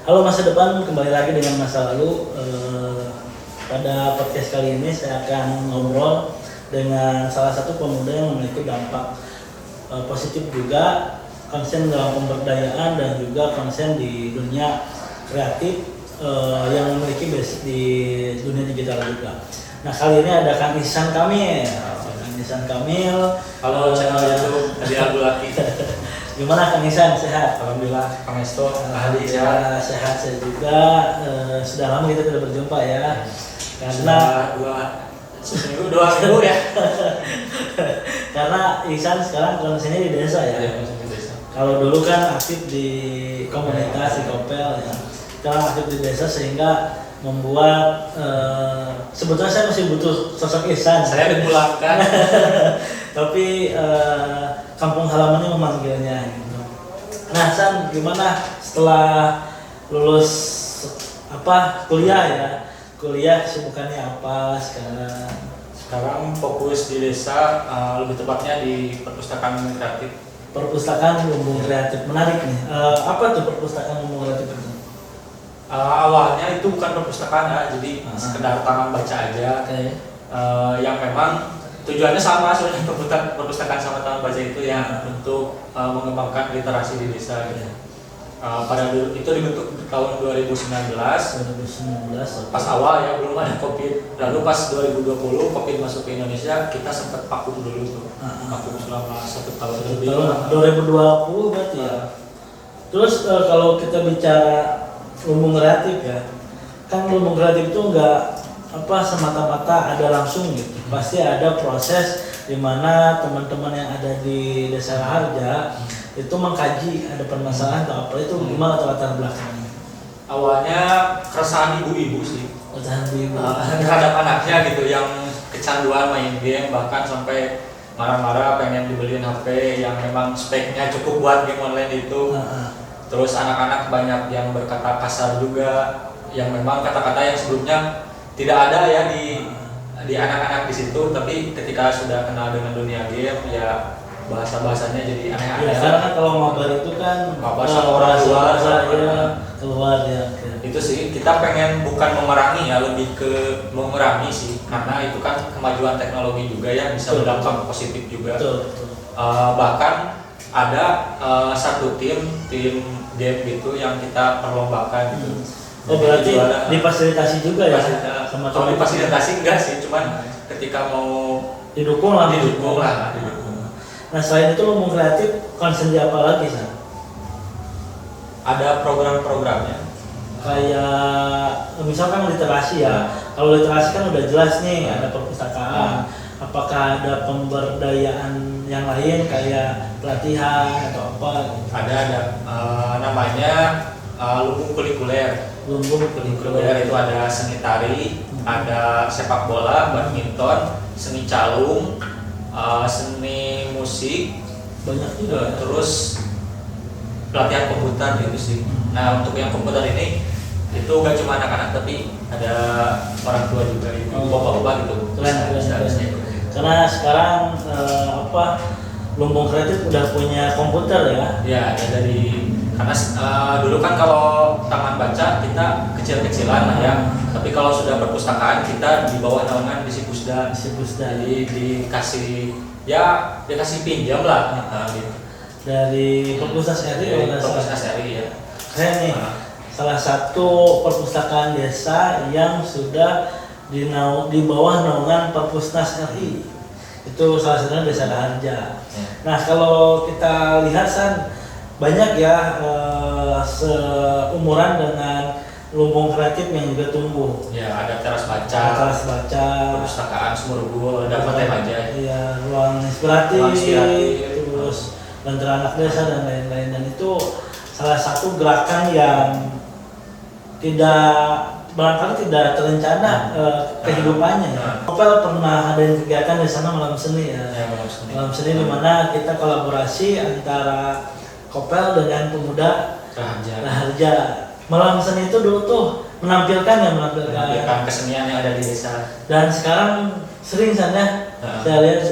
Halo masa depan, kembali lagi dengan masa lalu. Pada podcast kali ini saya akan ngobrol dengan salah satu pemuda yang memiliki dampak positif juga, konsen dalam pemberdayaan dan juga konsen di dunia kreatif yang memiliki basic di dunia digital juga. Nah kali ini ada Kang Ihsan Kamil. Halo channel YouTube Adi Abdulaki. Gimana Kang Ihsan, sehat? Alhamdulillah, Kang Esto, Ahli ya, sehat saya juga. Sudah lama kita tidak berjumpa ya. Karena seminggu dua minggu ya. Karena Ihsan sekarang kondisinya di desa ya. Kalau dulu kan aktif di komunitas di Kopel ya. Sekarang aktif di desa sehingga membuat sebetulnya saya masih butuh sosok Ihsan. Saya dipulangkan. Tapi kampung halamannya memanggilnya gitu. Nah, San, gimana setelah lulus kuliah ya? Kuliah kesibukannya apa sekarang? Sekarang fokus di desa, lebih tepatnya di perpustakaan kreatif. Perpustakaan Lumbung Kreatif, menarik nih. Apa tuh perpustakaan Lumbung Kreatif itu? Awalnya itu bukan perpustakaan ya, jadi sekedar taman baca aja. Okay. Yang memang tujuannya sama sebenarnya, perpustakaan sama taman baca itu yang untuk mengembangkan literasi di desa gitu. Pada dulu itu dibentuk tahun 2019 pas awal ya, belum ada COVID. Lalu pas 2020 COVID masuk ke Indonesia, kita sempat vakum dulu tuh. Vakum selama 1 tahun lebih. 2020 berarti ya. Terus kalau kita bicara lumbung kreatif ya, kan lumbung kreatif itu enggak semata-mata ada langsung gitu. Pasti ada proses di mana teman-teman yang ada di Desa Raharja itu mengkaji ada permasalahan atau apa, itu gimana latar belakangnya? Awalnya keresahan ibu-ibu sih. Keresahan ibu terhadap anaknya gitu yang kecanduan main game, bahkan sampai marah-marah pengen dibeliin HP yang memang speknya cukup buat game online itu. Terus anak-anak banyak yang berkata kasar juga, yang memang kata-kata yang sebelumnya tidak ada ya di anak-anak di situ, tapi ketika sudah kenal dengan dunia game ya bahasa-bahasanya jadi aneh-aneh. Ya, karena kan kalau mabar itu kan bahasa orang luar keluar ya. Itu sih kita pengen bukan memerangi ya, lebih ke mengurangi sih, karena itu kan kemajuan teknologi juga yang bisa berdampak positif juga. Bahkan ada satu tim game gitu yang kita perlombakan gitu. Oh berarti difasilitasi juga ya? Kalau difasilitasi enggak sih, cuman ketika mau didukung lah. Nah selain itu lumbung kreatif konsen di apa lagi San? Ada program-programnya. Kayak misalkan literasi ya. Kalau literasi kan udah jelas nih, ada perpustakaan. Apakah ada pemberdayaan yang lain kayak pelatihan atau apa? Ada namanya lumbung kulikuler. Lumbung kulikuler itu ada seni tari, ada sepak bola, badminton, seni calung, seni musik, banyak juga. Terus pelatihan komputer gitu sih. Nah untuk yang komputer ini itu gak cuma anak-anak tapi ada orang tua juga, bapak-bapak gitu. Keren. Karena sekarang lumbung kreatif udah punya komputer ya? Ya ada karena dulu kan kalau taman baca kita kecil-kecilan lah ya, tapi kalau sudah perpustakaan kita di bawah naungan Disipusda. Jadi dikasih pinjam lah gitu. Dari Perpusnas RI. Perpusnas RI ya. Keren nih. Salah satu perpustakaan desa yang sudah di bawah naungan Perpusnas RI. Itu salah satunya Desa Raharja. Nah kalau kita lihat San, banyak ya seumuran dengan lumbung kreatif yang juga tumbuh. Ya ada teras baca, perpustakaan Sumurgul, ada Pantai Majaya. Iya, ruang inspiratif, terus Lentera Anak Desa dan lain-lain, dan itu salah satu gerakan yang barangkali tidak terencana kehidupannya. Kopel pernah ada kegiatan di sana malam seni ya. Malam seni di mana kita kolaborasi antara Kopel dengan pemuda Raharja. Malam seni itu dulu tuh menampilkan kesenian yang ada di desa. Dan sekarang sering sana saya lihat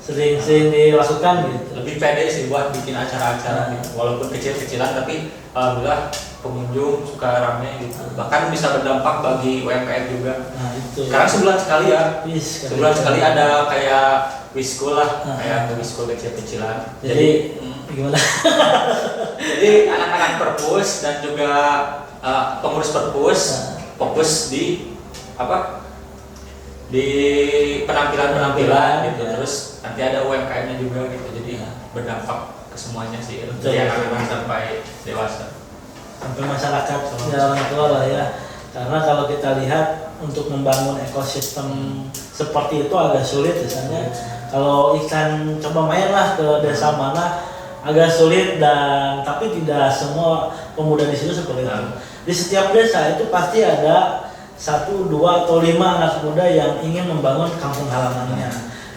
sering dilakukan gitu. Lebih pede sih buat bikin acara-acara gitu. Walaupun kecil-kecilan tapi alhamdulillah pengunjung suka rame gitu. Bahkan bisa berdampak bagi UMKM juga. Nah itu. Sekarang sebulan sekali ya. Sebulan sekali ada kayak wiskul lah, kayak wiskul kecil-kecilan. Jadi gimana? Jadi anak-anak perpus dan juga pengurus perpus fokus di apa? Di penampilan gitu. Terus nanti ada UMKM-nya juga gitu. Jadi berdampak ke semuanya sih, dari anak-anak sampai dewasa. Sampai masyarakat ya orang tua lah ya. Karena kalau kita lihat untuk membangun ekosistem seperti itu agak sulit misalnya. Kalau ikan coba main lah ke desa mana agak sulit, dan tapi tidak semua pemuda di situ seperti itu. Di setiap desa itu pasti ada 1, 2, atau 5 anak muda yang ingin membangun kampung halamannya.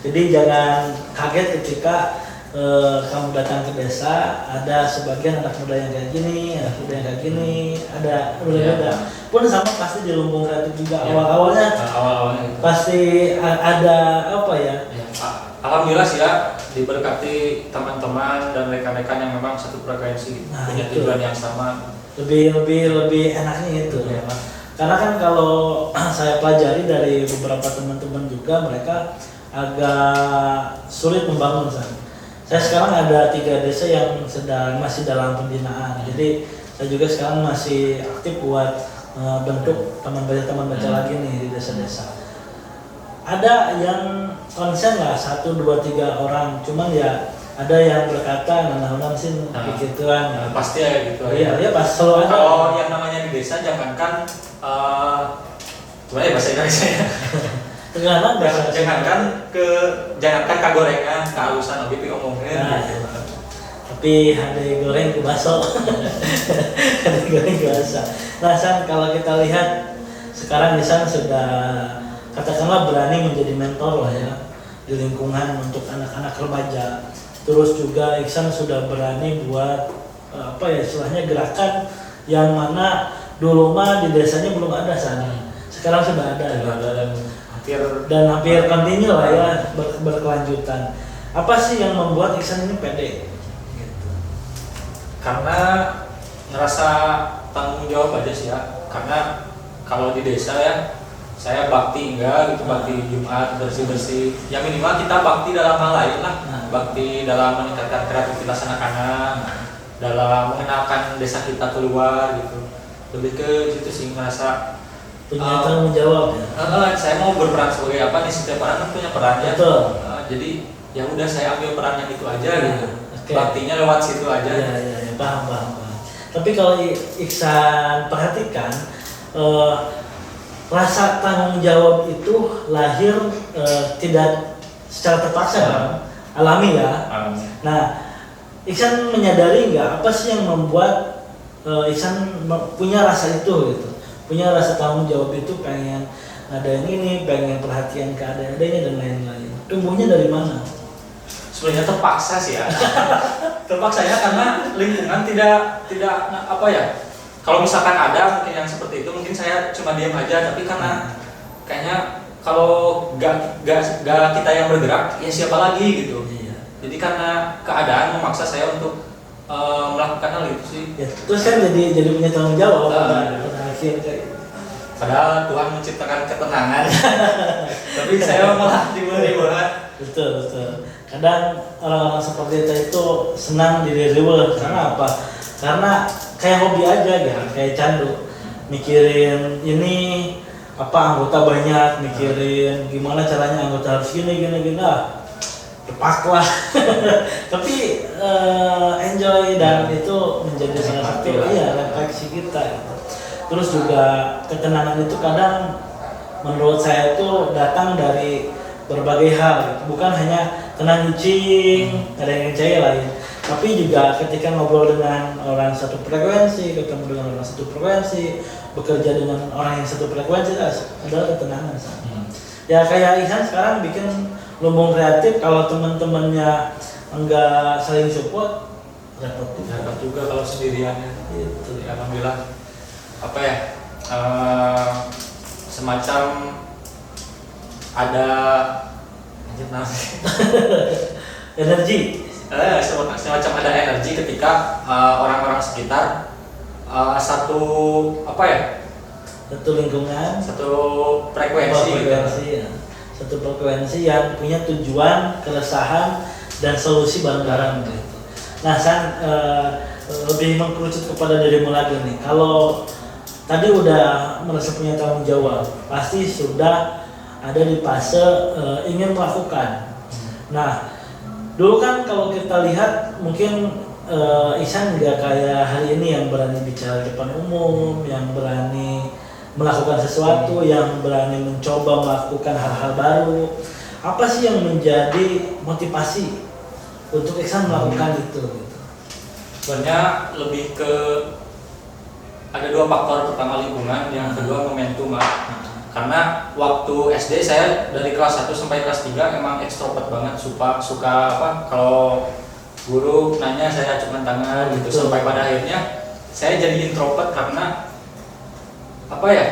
Jadi jangan kaget ketika kamu datang ke desa, ada sebagian anak muda yang kayak gini, anak muda yang kayak gini, ada berbeda. Pun sama pasti di Lumbung Kreatif juga awalnya gitu. Pasti ada apa ya? Alhamdulillah sih ya, diberkati teman-teman dan rekan-rekan yang memang satu frekuensi, punya tujuan yang sama. Lebih enaknya itu ya Pak. Karena kan kalau saya pelajari dari beberapa teman-teman juga, mereka agak sulit membangun saya sekarang ada 3 desa yang masih dalam pembinaan. Jadi saya juga sekarang masih aktif buat bentuk teman baca lagi nih di desa-desa. Ada yang konsen lah 1, 2, 3 orang, cuman ya ada yang berkata nah sih begituan. Pasti ya gitu. Iya pas selalu ada. Kalau yang namanya di desa jangankan gimana ya bahasa Indonesia ya? Jangankan kagorengan, kehalusan lebih ngomongin. Tapi ada goreng ke baso. Ada goreng ke baso. Nah, kalau kita lihat sekarang Ihsan sudah katakanlah berani menjadi mentor lah ya di lingkungan untuk anak-anak remaja. Terus juga Ihsan sudah berani buat istilahnya gerakan yang mana dulu mah di desanya belum ada sekarang sudah ada dan hampir kontinu lah ya berkelanjutan. Apa sih yang membuat Ihsan ini pede? Gitu. Karena ngerasa tanggung jawab aja sih ya. Karena kalau di desa ya saya bakti enggak gitu, bakti Jumat bersih-bersih. Ya minimal kita bakti dalam hal lain lah. Bakti dalam meningkatkan kreativitas anak-anak, dalam mengenalkan desa kita keluar gitu. Lebih ke situ sih, ngerasa punya tanggung jawab ya. Saya mau berperan sebagai apa nih, setiap orang kan punya perannya. Jadi ya udah saya ambil peran yang itu aja gitu. Baktinya lewat situ aja. Ya, paham. Tapi kalau Ihsan perhatikan rasa tanggung jawab itu lahir tidak secara terpaksa kan? Alami ya. Nah, Ihsan menyadari nggak apa sih yang membuat Ihsan punya rasa itu gitu, punya rasa tanggung jawab itu, pengen ada yang ini, pengen perhatian ke adik-adiknya dan lain-lain. Tumbuhnya dari mana? Sebenarnya terpaksa sih ya. Terpaksa ya karena lingkungan tidak apa ya. Kalau misalkan ada mungkin yang seperti itu, mungkin saya cuma diam aja. Tapi karena kayaknya kalau gak kita yang bergerak, ya siapa lagi gitu. Jadi karena keadaan memaksa saya untuk melakukan hal itu sih. Ya, terus kan jadi punya tanggung jawab padahal Tuhan menciptakan ketenangan. Tapi saya malah dibuat. Betul. Kadang orang-orang seperti itu senang diriweuh. Karena apa? Karena kayak hobi aja gitu, kayak candu. Mikirin ini anggota banyak, mikirin gimana caranya anggota harus gini tepak lah. Tapi enjoy dan itu menjadi salah satu refleksi kita gitu. Terus juga ketenangan itu kadang menurut saya itu datang dari berbagai hal gitu. Bukan hanya tenang nyicing, ada yang cair lain, tapi juga ketika ngobrol dengan orang satu frekuensi, ketemu dengan orang satu frekuensi, bekerja dengan orang yang satu frekuensi adalah ketenangan. Ya kayak Ihsan sekarang bikin Lumbung Kreatif, kalau teman-temannya enggak saling support, repot juga kalau sendirian. Gitu. Ya, alhamdulillah semacam ada Nah, energi. semacam ada energi ketika orang-orang sekitar satu apa ya, Satu lingkungan, satu frekuensi gitu. ya. Satu frekuensi yang punya tujuan, keresahan dan solusi bareng-bareng gitu. Nah, San lebih mengkerucut kepada dirimu lagi nih. Kalau tadi udah merasa punya tanggung jawab, pasti sudah ada di fase ingin melakukan. Nah, dulu kan kalau kita lihat mungkin Ihsan nggak kayak hari ini yang berani bicara di depan umum, yang berani melakukan sesuatu, yang berani mencoba melakukan hal-hal baru. Apa sih yang menjadi motivasi untuk Ihsan melakukan itu? Gitu? Sebenarnya lebih ke ada dua faktor. Pertama lingkungan, yang kedua momentum. Karena waktu SD saya dari kelas 1 sampai kelas 3 emang ekstrovert banget, suka apa, kalau guru nanya saya cuma tangan gitu. Sampai pada akhirnya saya jadi introvert karena apa ya,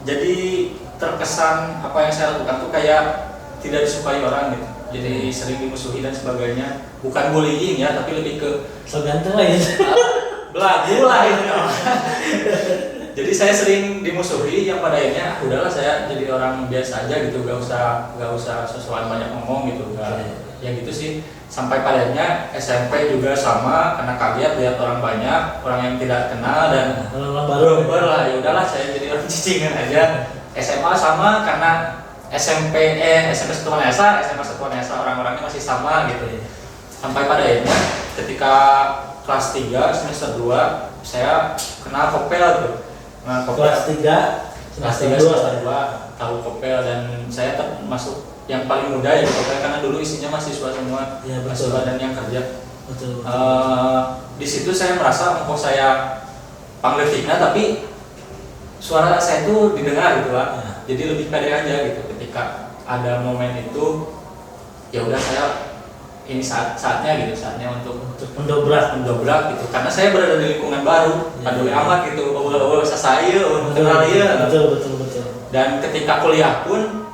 jadi terkesan apa yang saya lakukan tuh kayak tidak disukai orang gitu, jadi sering dimusuhi dan sebagainya. Bukan bullying ya, tapi lebih ke So ganteng lah ya. belagu lah itu. Jadi saya sering dimusuhi, yang pada akhirnya udahlah saya jadi orang biasa aja gitu, gak usah sesuatu banyak ngomong gitu, ya gitu sih. Sampai pada akhirnya SMP juga sama, karena kaget lihat orang banyak, orang yang tidak kenal dan Orang baru lah, ya udahlah saya jadi orang cicingan aja. SMA sama, karena SMP Satuan Esa, SMA Satuan Esa orang-orangnya masih sama gitu. Sampai pada akhirnya ketika kelas 3 semester 2 saya kenal Kopel tuh. Nah, kelas 3 semester 2 tahu Kopel, dan saya termasuk yang paling muda ya di Kopel karena dulu isinya mahasiswa semua, ya, mahasiswa dan yang kerja. Betul. Di situ saya merasa kok saya panglevikna tapi suara saya itu didengar gitu lah. Ya. Jadi lebih pede aja gitu ketika ada momen itu, ya udah saya ini saatnya untuk mendobrak gitu, karena saya berada di lingkungan baru, peduli amat gitu, saya kenal dia. Betul. Dan ketika kuliah pun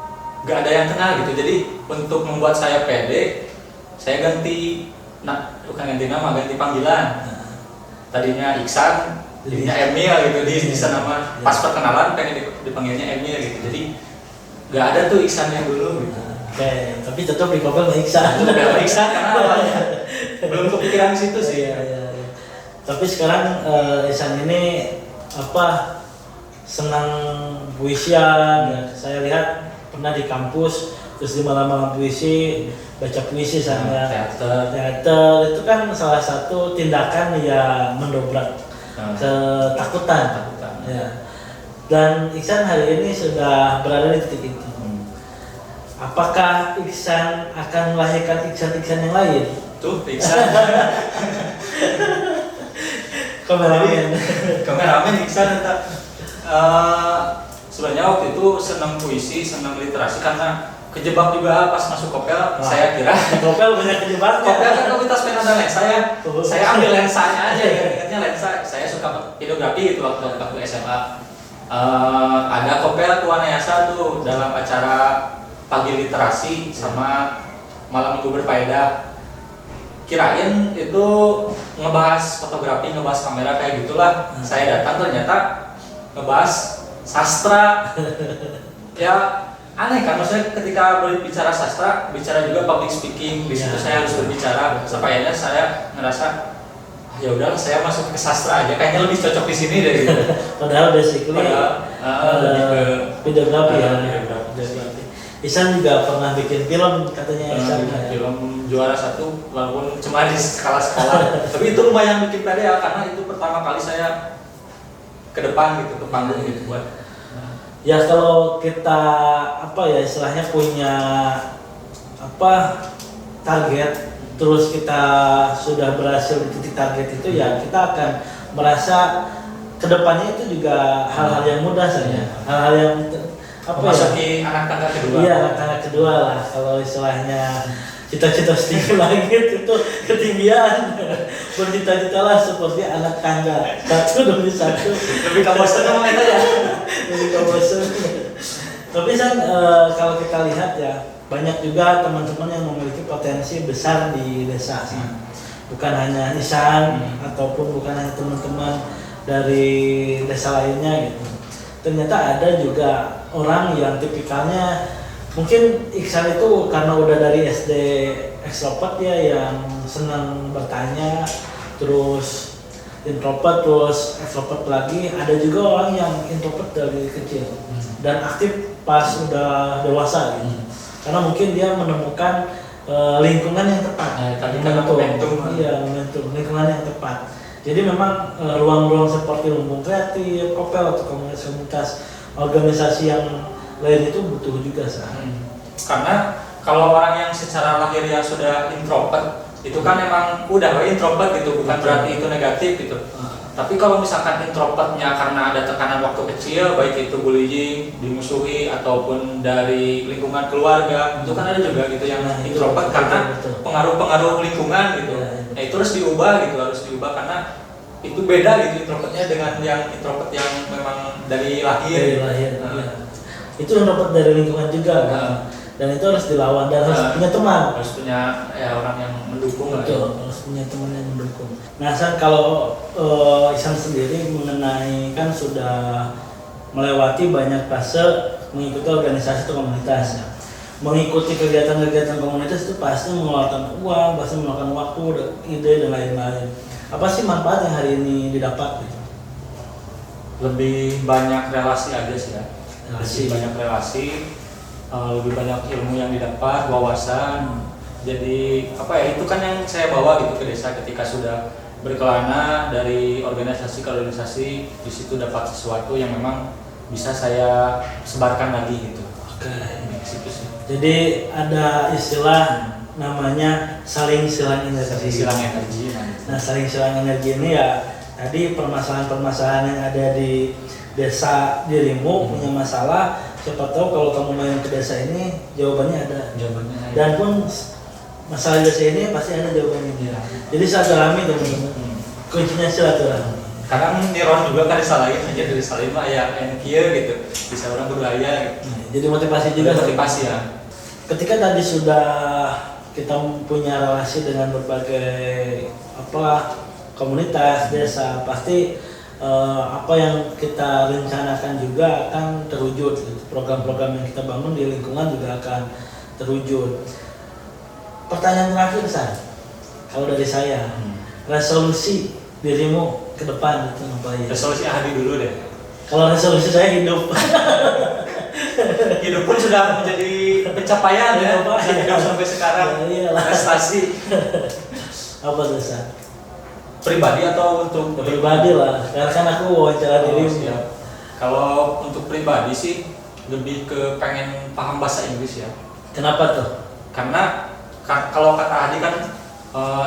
gak ada yang kenal gitu, jadi untuk membuat saya pede, saya bukan ganti nama, ganti panggilan. Tadinya Iksan, jadinya Emil gitu, di sana nama. Pas perkenalan pengen dipanggilnya Emil gitu, jadi gak ada tuh Iksan yang dulu gitu. Oke, tapi tetap di Kopel Ihsan. Udah Iksan karena awalnya belum kepikiran situ sih. Iya. Tapi sekarang Ihsan ini apa, senang puisian ya. Saya lihat pernah di kampus terus di malam-malam puisi, baca puisi sama teater. Itu kan salah satu tindakan yang mendobrak ketakutan. Ya. Dan Ihsan hari ini sudah berada di titik itu. Apakah Ihsan akan melahirkan Ihsan yang lain? Tuh, Iksan. Kameramen Iksan tetap. Sebenarnya waktu itu senang puisi, senang literasi karena kejebak juga pas masuk Kopel. Saya kira Kopel banyak kejebak. Kopel kan komunitas pen ada lensa ya. Saya ambil lensanya aja, ingatnya lensa. Saya suka videografi itu waktu SMA. Ada Kopel Tuanayasa tuh dalam acara pagi literasi sama malam minggu berfaedah. Kirain itu ngebahas fotografi, ngebahas kamera kayak gitulah. Saya datang ternyata ngebahas sastra. Ya aneh kan, maksudnya ketika berbicara sastra, bicara juga public speaking. Di situ saya harus berbicara. Sampai akhirnya saya ngerasa ya udah saya masuk ke sastra aja, kayaknya lebih cocok di sini deh gitu. Padahal basically lebih ke videografi ya. Ihsan juga pernah bikin film katanya. Ihsan film juara 1 walaupun cuma di skala-skala. Tapi itu lumayan bikin pede ya, karena itu pertama kali saya ke depan gitu, ke panggung gitu buat. Ya kalau kita apa ya istilahnya punya apa target, terus kita sudah berhasil di titik target itu, ya kita akan merasa kedepannya itu juga hal-hal yang mudah saja, hal-hal yang apa memasuki anak tangga kedua. Iya, anak tangga kedua lah kalau istilahnya. Cita-cita setinggi langit itu ketinggian. Bercita-cita lah seperti anak tangga satu demi satu. Lebih kabosan sama kita ya. Lebih kabosan. Tapi kalau kita lihat ya, banyak juga teman-teman yang memiliki potensi besar di desa sih. Bukan hanya Ihsan ataupun bukan hanya teman-teman dari desa lainnya gitu. Ternyata ada juga orang yang tipikalnya mungkin Ihsan itu karena udah dari SD extrovert ya, yang senang bertanya, terus introvert, terus extrovert lagi. Ada juga orang yang introvert dari kecil dan aktif pas udah dewasa gitu. Karena mungkin dia menemukan lingkungan yang tepat. Tadi kan momentum. Iya, momentum, lingkungan yang tepat. Jadi memang ruang-ruang seperti lumbung kreatif, kopel atau komunitas organisasi yang lain itu butuh juga Karena kalau orang yang secara lahir ya sudah introvert, itu kan emang udah introvert gitu, bukan berarti itu negatif gitu. Tapi kalau misalkan introvertnya karena ada tekanan waktu kecil, baik itu bullying, dimusuhi ataupun dari lingkungan keluarga, itu kan ada juga gitu yang introvert karena pengaruh-pengaruh lingkungan gitu. Nah itu harus diubah karena itu beda gitu introvertnya dengan yang introvert yang memang dari lahir. Itu introvert dari lingkungan juga kan. Dan itu harus dilawan dan harus punya teman, harus punya orang yang mendukung. Betul, harus punya teman yang mendukung. Nah, kalau Ihsan sendiri mengenai kan sudah melewati banyak fase mengikuti organisasi atau komunitas ya. Mengikuti kegiatan-kegiatan komunitas itu pasti mengeluarkan uang, pasti mengeluarkan waktu, ide dan lain-lain. Apa sih manfaat yang hari ini didapat gitu? Lebih banyak relasi aja sih ya. Relasi. Banyak relasi. Lebih banyak ilmu yang didapat, wawasan. Jadi itu kan yang saya bawa gitu ke desa ketika sudah berkelana dari organisasi ke organisasi, di situ dapat sesuatu yang memang bisa saya sebarkan lagi gitu. Oke. Jadi ada istilah namanya saling silang energi. Nah, saling silang energi ini ya tadi permasalahan-permasalahan yang ada di desa dirimu punya masalah. Siapa tahu kalau kamu main ke desa ini jawabannya ada. Dan pun masalah desa ini pasti ada jawabannya. Jadi silaturahmi teman-teman. Kuncinya silaturahmi. Kadang Niron juga kan disalahin aja dari salin mah ya kia gitu. Bisa orang berbahaya gitu. Jadi motivasi juga. Motivasi ya. Ketika tadi sudah kita punya relasi dengan berbagai komunitas desa, pasti apa yang kita rencanakan juga akan terwujud. Program-program yang kita bangun di lingkungan juga akan terwujud. Pertanyaan terakhir kalau dari saya, resolusi dirimu ke depan itu apa ya? Resolusi Ahadi dulu deh. Kalau resolusi saya hidup. Hidup pun sudah menjadi pencapaian ya. Hidup sampai sekarang. Prestasi. Apa tuh Pribadi atau untuk pribadi lah, karena kan aku wawancara diri. Kalau untuk pribadi sih lebih ke pengen paham bahasa Inggris ya. Kenapa tuh? Karena kalau kata Adi kan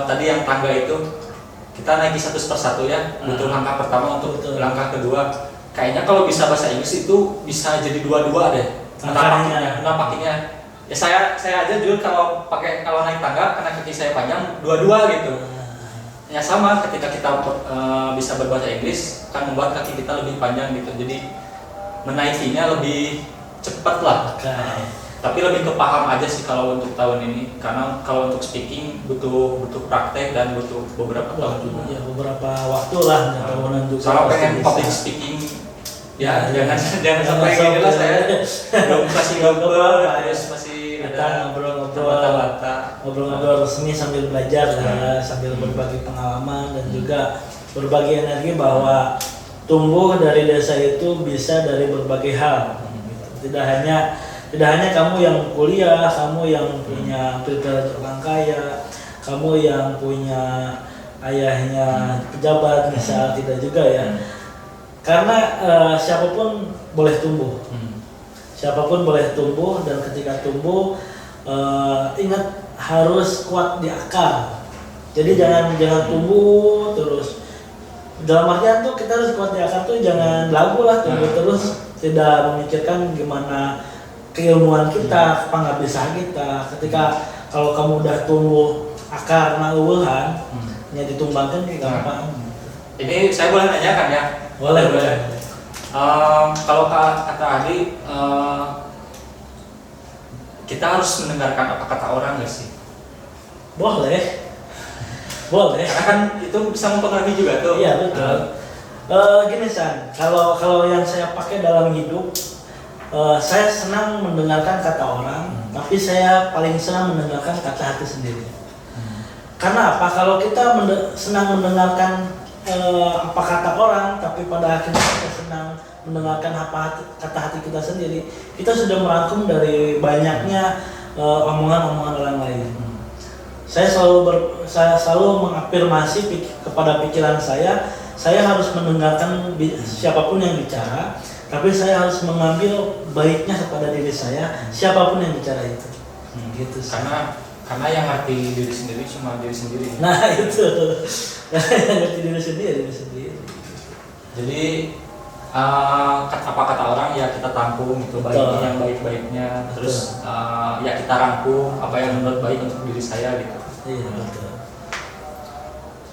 tadi yang tangga itu kita naiki satu persatu ya. Butuh langkah pertama untuk langkah kedua. Kayaknya kalau bisa bahasa Inggris itu bisa jadi dua-dua deh. Nampaknya. Ya saya aja jujur kalau naik tangga karena kaki saya panjang dua-dua gitu. Ya sama ketika kita bisa berbahasa Inggris kan membuat kaki kita lebih panjang gitu, jadi menaikinya lebih cepat lah. Tapi lebih ke paham aja sih kalau untuk tahun ini, karena kalau untuk speaking butuh praktek dan butuh beberapa tahun juga. Ya beberapa waktu lah, tahunan juga. Kalau pengen public speaking ya jangan sampai gini lah, saya belum masih ngobrol terus masih ada ngobrol resmi sambil belajar sambil berbagi pengalaman dan juga berbagi energi bahwa tumbuh dari desa itu bisa dari berbagai hal. Tidak hanya kamu yang kuliah, kamu yang punya privilege orang kaya, kamu yang punya ayahnya pejabat misal, tidak juga ya. Karena siapapun boleh tumbuh. Siapapun boleh tumbuh, dan ketika tumbuh ingat harus kuat di akar. Jadi jangan tumbuh terus. Dalam artian tuh kita harus kuat di akar tuh, jangan lagu lah tumbuh terus, tidak memikirkan gimana keilmuan kita, pengabdisan kita. Ketika kalau kamu udah tumbuh akar nauweuhan, nya ditumbangkan gampang. Ini saya boleh nanyakan ya? Boleh. Kalau kata Adi, kita harus mendengarkan apa kata orang nggak sih? Boleh. Boleh. Karena kan itu bisa mempengaruhi juga tuh. Iya betul. Gini San, kalau yang saya pakai dalam hidup, saya senang mendengarkan kata orang, tapi saya paling senang mendengarkan kata hati sendiri. Karena apa? Kalau kita senang mendengarkan apa kata orang, tapi pada akhirnya kita senang mendengarkan kata hati kita sendiri, kita sudah merangkum dari banyaknya omongan-omongan orang lain. Saya selalu mengafirmasi kepada pikiran saya harus mendengarkan siapapun yang bicara, tapi saya harus mengambil baiknya kepada diri saya, siapapun yang bicara itu. Gitu. Karena yang ngerti diri sendiri cuma diri sendiri. Nah itu, yang ngerti diri sendiri. Jadi apa kata orang ya kita tampung gitu, baiknya yang baik-baiknya, terus ya kita rangkum apa yang menurut baik untuk diri saya gitu. Iya betul.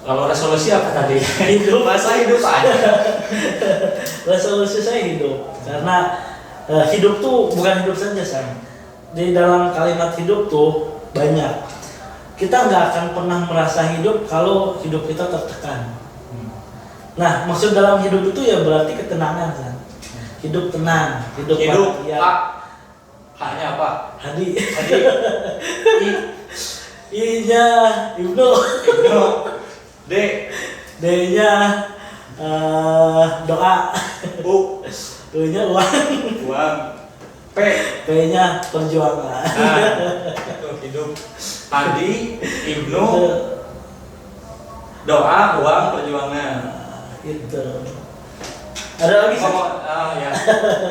Kalau resolusi apa tadi? Hidup. Masa hidup aja. Resolusi saya hidup, karena hidup tuh bukan hidup saja San. Di dalam kalimat hidup tuh banyak. Kita nggak akan pernah merasa hidup kalau hidup kita tertekan. Nah, maksud dalam hidup itu ya berarti ketenangan kan. Hidup tenang, hidup bahagia. Hanya apa? Hadi. I I-nya Ibnu. D D-nya doa. U-nya uang. P-nya perjuangan. Itu hidup. Hadi, Ibnu, doa, uang, perjuangan. Gitu. Ada lagi sih? Ya.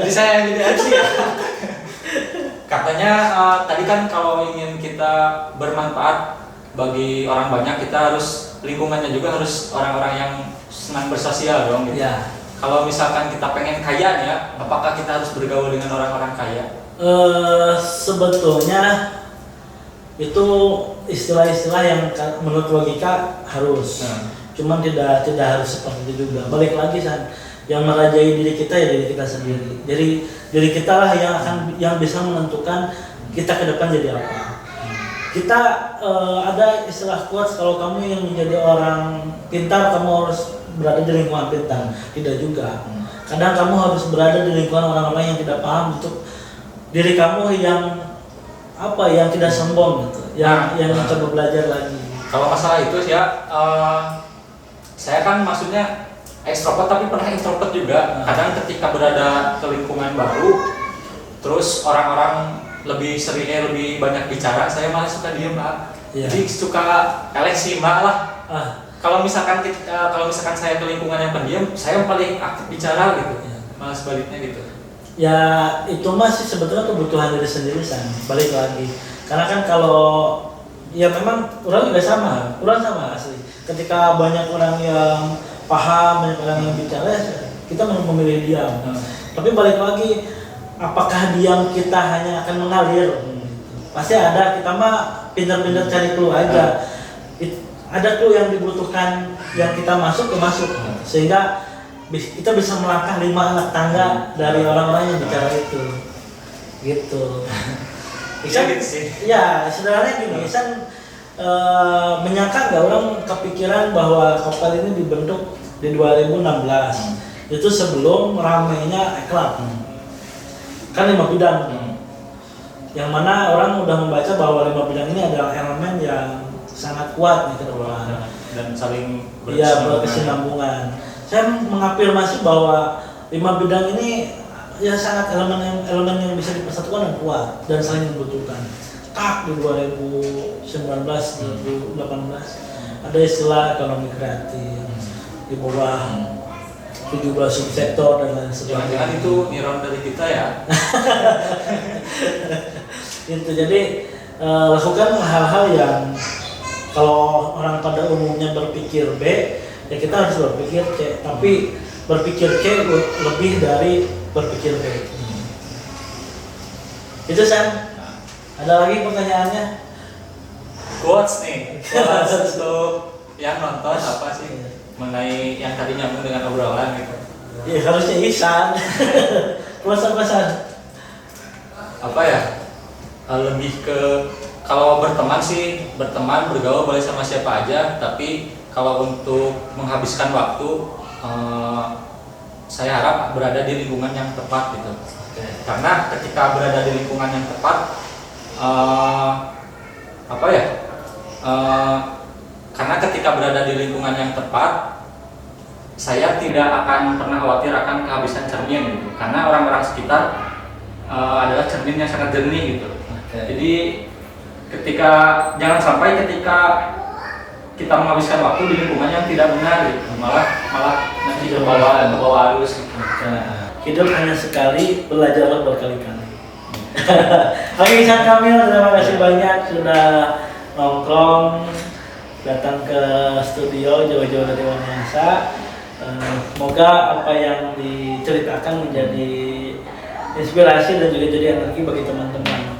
Jadi saya yang jadi MC ya. Katanya tadi kan kalau ingin kita bermanfaat bagi orang banyak, kita harus lingkungannya juga harus orang-orang yang senang bersosial dong gitu. Ya. Kalau misalkan kita pengen kaya nih ya, apakah kita harus bergaul dengan orang-orang kaya? Sebetulnya itu istilah-istilah yang menurut logika harus. Cuman tidak harus seperti itu juga. Balik lagi San, yang merajai diri kita ya diri kita sendiri. Jadi diri kita lah yang bisa menentukan kita ke depan jadi apa. Kita ada istilah quotes, kalau kamu yang menjadi orang pintar kamu harus berada di lingkungan pintar. Tidak juga. Kadang kamu harus berada di lingkungan orang-orang yang tidak paham untuk diri kamu yang tidak sombong gitu. Yang mencoba belajar lagi. Kalau masalah itu ya saya kan maksudnya ekstrovert tapi pernah introvert juga. Kadang ketika berada ke lingkungan baru, terus orang-orang lebih banyak bicara, saya malah suka diem Pak. Jadi suka elexima lah. Kalau misalkan saya ke lingkungan yang pendiam, saya paling aktif bicara gitu. Malah sebaliknya gitu. Ya itu masih sebetulnya kebutuhan diri sendiri San. Balik lagi. Karena kan kalau ya memang orang juga sama asli. Ketika banyak orang yang paham, banyak orang yang bicara, kita memilih diam. Tapi balik lagi, apakah diam kita hanya akan mengalir? Pasti ada, kita mah pintar-pintar cari clue aja. Ada clue yang dibutuhkan, yang kita masuk, sehingga kita bisa melangkah 5 anak tangga dari orang-orang yang bicara itu. Gitu. Bisa gitu sih. Ya, sebenarnya gini, menyangka nggak orang kepikiran bahwa kapal ini dibentuk di 2016. Itu sebelum ramainya eklab. Kan 5 bidang. Yang mana orang udah membaca bahwa 5 bidang ini adalah elemen yang sangat kuat nih ke depan dan saling berkesinambungan. Saya mengafirmasi bahwa 5 bidang ini ya sangat elemen yang bisa dipersatukan dan kuat dan saling membutuhkan. Di 2019 2018 ada istilah ekonomi kreatif di bawah 17 subsektor dan lain sebagainya. Jangan-jangan itu niron dari kita ya. Gitu. Jadi lakukan hal-hal yang kalau orang pada umumnya berpikir B, ya kita harus berpikir C. Tapi berpikir C lebih dari berpikir B. Itu Sam. Ada lagi pertanyaannya? Quotes untuk yang nonton apa sih mengenai yang tadi nyambung dengan obrolan gitu? Iya harusnya Ihsan. Quotes apa San? Apa ya? lebih ke kalau berteman sih bergaul boleh sama siapa aja, tapi kalau untuk menghabiskan waktu saya harap berada di lingkungan yang tepat gitu. Karena ketika berada di lingkungan yang tepat karena ketika berada di lingkungan yang tepat saya tidak akan pernah khawatir akan kehabisan cermin gitu. Karena orang-orang sekitar adalah cermin yang sangat jernih gitu. Jadi jangan sampai ketika kita menghabiskan waktu di lingkungan yang tidak benar gitu, malah nanti terbawa arus gitu. Hidup hanya sekali, belajarlah berkali-kali. Oke, Ihsan Kamil, terima kasih banyak sudah nongkrong datang ke studio jauh-jauh dari Wanayasa. Semoga apa yang diceritakan menjadi inspirasi dan juga jadi energi bagi teman-teman